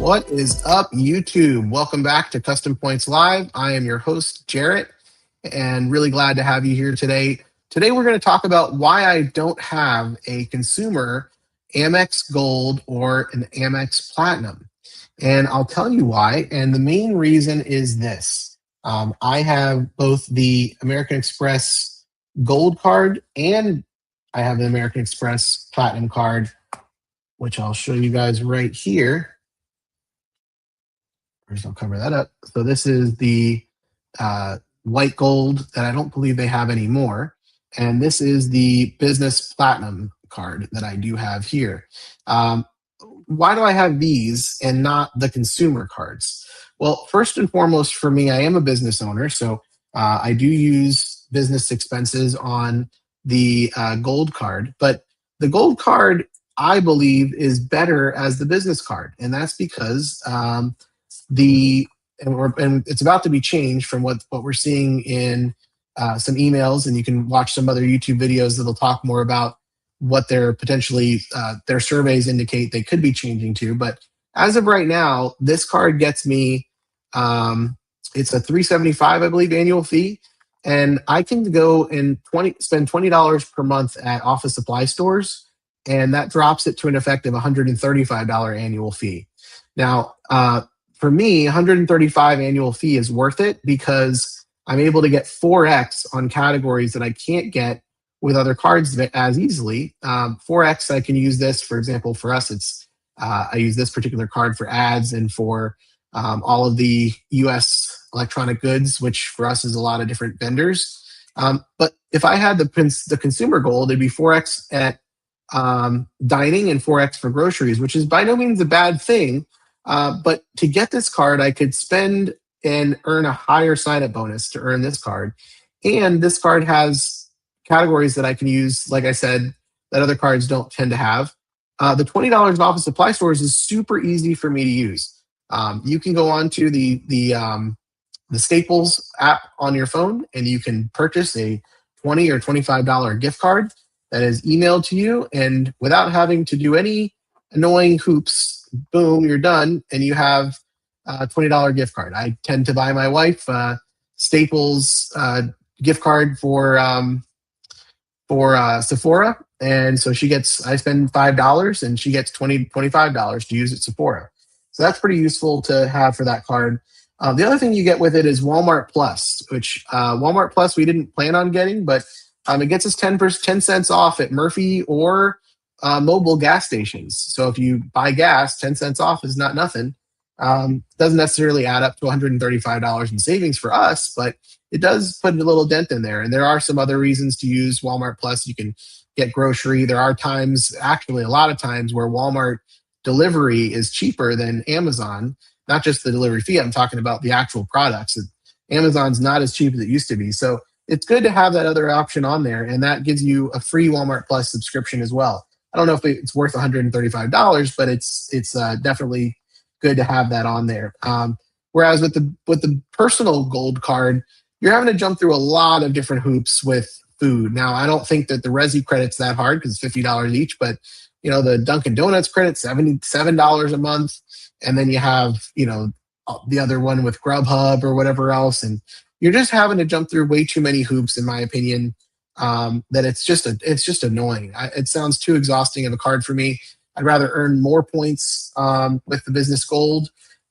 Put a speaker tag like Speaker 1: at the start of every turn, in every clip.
Speaker 1: What is up, YouTube? Welcome back to Custom Points Live. I am your host, Jarrett, and really glad to have you here today. Today, we're going to talk about why I don't have a consumer Amex Gold or an Amex Platinum. And I'll tell you why. And the main reason is this. I have both the American Express Gold card and I have an American Express Platinum card, which I'll show you guys right here. First, I'll cover that up. So this is the white gold that I don't believe they have anymore. And this is the business platinum card that I do have here. Why do I have these and not the consumer cards? Well, first and foremost for me, I am a business owner. So I do use business expenses on the gold card. But the gold card, I believe, is better as the business card. And that's because and it's about to be changed from what we're seeing in some emails, and you can watch some other YouTube videos that'll talk more about what they're potentially their surveys indicate they could be changing to. But as of right now, this card gets me it's a $375, I believe, annual fee, and I can go and spend $20 per month at office supply stores, and that drops it to an effective $135 annual fee. Now, for me, $135 annual fee is worth it because I'm able to get 4x on categories that I can't get with other cards as easily. 4x, I can use this, for example, for us, it's I use this particular card for ads and for all of the US electronic goods, which for us is a lot of different vendors. But if I had the consumer gold, it'd be 4x at dining and 4x for groceries, which is by no means a bad thing. But to get this card, I could spend and earn a higher sign-up bonus to earn this card. And this card has categories that I can use, like I said, that other cards don't tend to have. The $20 of office supply stores is super easy for me to use. You can go on to the Staples app on your phone, and you can purchase a $20 or $25 gift card that is emailed to you, and without having to do any annoying hoops, boom, you're done, and you have a $20 gift card. I tend to buy my wife Staples gift card for Sephora, and so I spend $5 and she gets $25 to use at Sephora. So that's pretty useful to have for that card. The other thing you get with it is Walmart Plus, which Walmart Plus we didn't plan on getting, but it gets us 10 cents off at Murphy or mobile gas stations. So if you buy gas, 10 cents off is not nothing. Doesn't necessarily add up to $135 in savings for us, but it does put a little dent in there. And there are some other reasons to use Walmart Plus. You can get grocery. There are times, actually a lot of times, where Walmart delivery is cheaper than Amazon. Not just the delivery fee, I'm talking about the actual products. Amazon's not as cheap as it used to be. So it's good to have that other option on there, and that gives you a free Walmart Plus subscription as well. I don't know if it's worth $135, but it's definitely good to have that on there. Whereas with the personal gold card, you're having to jump through a lot of different hoops with food. Now, I don't think that the Resi credit's that hard because it's $50 each, but the Dunkin' Donuts credit, $77 a month, and then you have the other one with Grubhub or whatever else, and you're just having to jump through way too many hoops, in my opinion. That it's just annoying. It sounds too exhausting of a card for me. I'd rather earn more points with the business gold.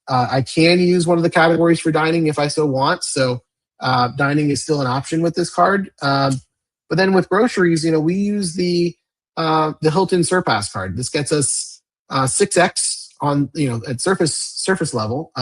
Speaker 1: I can use one of the categories for dining if I so want. So dining is still an option with this card. But then with groceries, we use the Hilton Surpass card. This gets us 6x on at surface level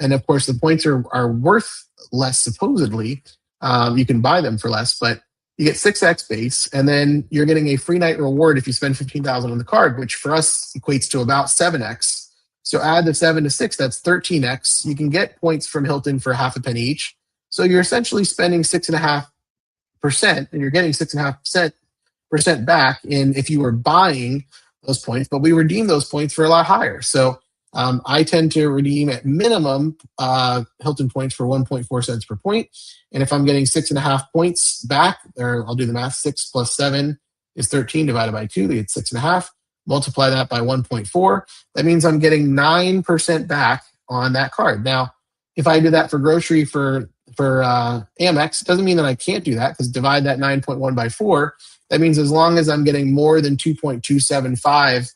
Speaker 1: and of course the points are worth less supposedly. You can buy them for less, but you get 6x base, and then you're getting a free night reward if you spend $15,000 on the card, which for us equates to about 7x. So add the 7 to 6, that's 13x. You can get points from Hilton for half a penny each. So you're essentially spending 6.5%, and you're getting 6.5% back if you were buying those points, but we redeem those points for a lot higher. So I tend to redeem at minimum Hilton points for 1.4 cents per point. And if I'm getting 6.5 points back, or I'll do the math, 6 plus 7 is 13 divided by 2, they get 6.5. multiply that by 1.4. That means I'm getting 9% back on that card. Now, if I do that for grocery for Amex, it doesn't mean that I can't do that, because divide that 9.1 by 4. That means as long as I'm getting more than 2.275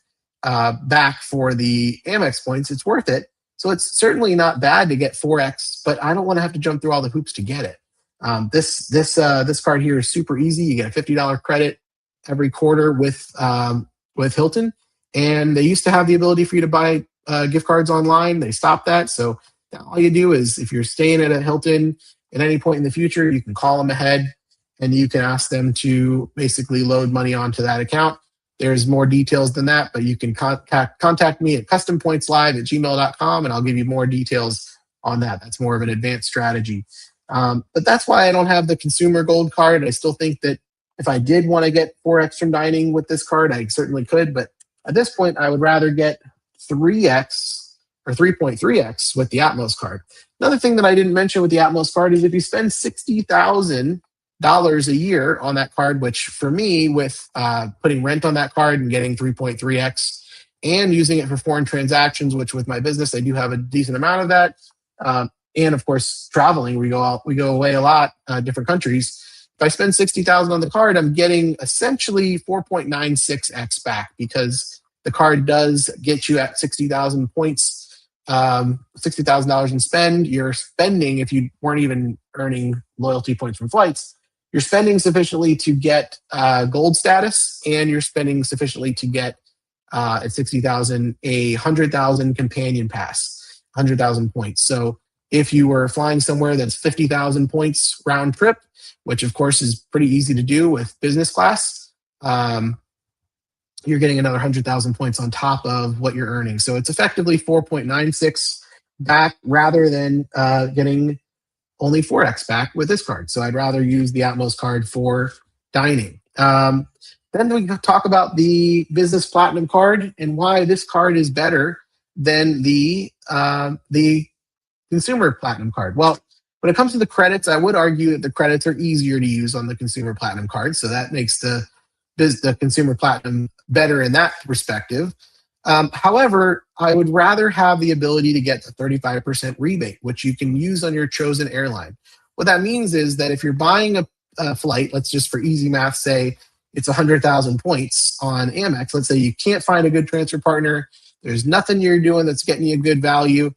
Speaker 1: back for the Amex points, it's worth it. So it's certainly not bad to get 4x, but I don't want to have to jump through all the hoops to get it. This card here is super easy. You get a $50 credit every quarter with Hilton, and they used to have the ability for you to buy gift cards online. They stopped that, so now all you do is, if you're staying at a Hilton at any point in the future, you can call them ahead and you can ask them to basically load money onto that account. There's more details than that, but you can contact me at custompointslive@gmail.com, and I'll give you more details on that. That's more of an advanced strategy. But that's why I don't have the consumer gold card. I still think that if I did want to get 4x from dining with this card, I certainly could. But at this point, I would rather get 3x or 3.3x with the Atmos card. Another thing that I didn't mention with the Atmos card is if you spend $60,000 a year on that card, which for me, with putting rent on that card and getting 3.3x and using it for foreign transactions, which with my business, I do have a decent amount of that. And of course, traveling, we go away a lot, different countries. If I spend $60,000 on the card, I'm getting essentially 4.96x back, because the card does get you at 60,000 points, $60,000 in spend. You're spending, if you weren't even earning loyalty points from flights, you're spending sufficiently to get gold status, and you're spending sufficiently to get at 60,000 a 100,000 companion pass, 100,000 points. So if you were flying somewhere that's 50,000 points round trip, which of course is pretty easy to do with business class, you're getting another 100,000 points on top of what you're earning. So it's effectively 4.96 back, rather than getting only 4x back with this card. So I'd rather use the Atmos card for dining. Then we talk about the business platinum card and why this card is better than the consumer platinum card. Well, when it comes to the credits, I would argue that the credits are easier to use on the consumer platinum card. So that makes the consumer platinum better in that perspective. However, I would rather have the ability to get the 35% rebate, which you can use on your chosen airline. What that means is that if you're buying a flight, let's just for easy math say it's 100,000 points on Amex. Let's say you can't find a good transfer partner. There's nothing you're doing that's getting you a good value.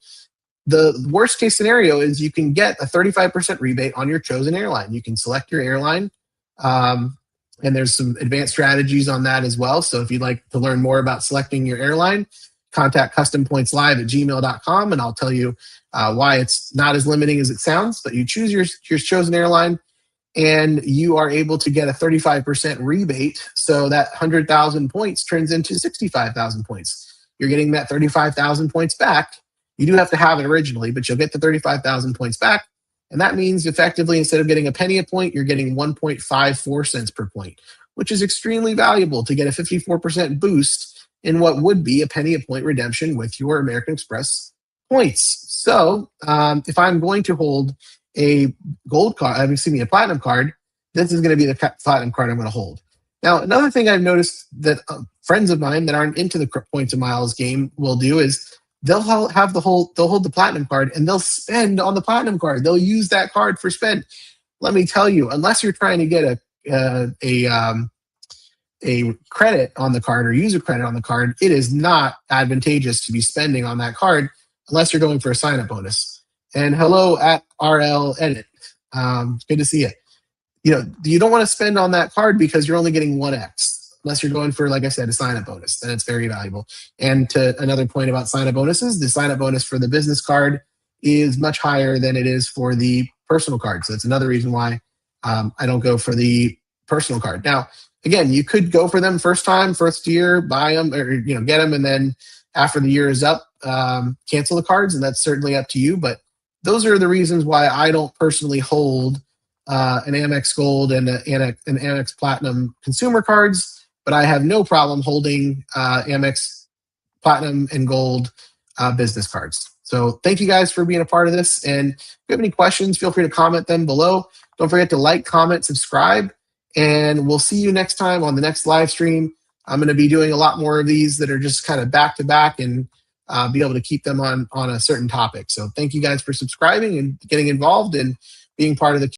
Speaker 1: The worst case scenario is you can get a 35% rebate on your chosen airline. You can select your airline. And there's some advanced strategies on that as well. So if you'd like to learn more about selecting your airline, contact custompointslive@gmail.com, and I'll tell you why it's not as limiting as it sounds. But you choose your chosen airline, and you are able to get a 35% rebate. So that 100,000 points turns into 65,000 points. You're getting that 35,000 points back. You do have to have it originally, but you'll get the 35,000 points back. And that means effectively, instead of getting a penny a point, you're getting 1.54 cents per point, which is extremely valuable to get a 54% boost in what would be a penny a point redemption with your American Express points. So if I'm going to hold a gold card, a platinum card, this is going to be the platinum card I'm going to hold. Now, another thing I've noticed that friends of mine that aren't into the points and miles game will do is they'll hold the platinum card and they'll spend on the platinum card. They'll use that card for spend. Let me tell you, unless you're trying to get a credit on the card or use a credit on the card, it is not advantageous to be spending on that card unless you're going for a sign-up bonus. And hello at RL Edit. Good to see you. You don't want to spend on that card because you're only getting 1x. Unless you're going for, like I said, a sign-up bonus, then it's very valuable. And to another point about sign-up bonuses, the sign-up bonus for the business card is much higher than it is for the personal card. So that's another reason why I don't go for the personal card. Now, again, you could go for them first year, buy them, or get them, and then after the year is up, cancel the cards, and that's certainly up to you. But those are the reasons why I don't personally hold an Amex Gold and an Amex Platinum consumer cards. But I have no problem holding Amex Platinum and Gold business cards. So thank you guys for being a part of this. And if you have any questions, feel free to comment them below. Don't forget to like, comment, subscribe. And we'll see you next time on the next live stream. I'm going to be doing a lot more of these that are just kind of back to back, and be able to keep them on a certain topic. So thank you guys for subscribing and getting involved and being part of the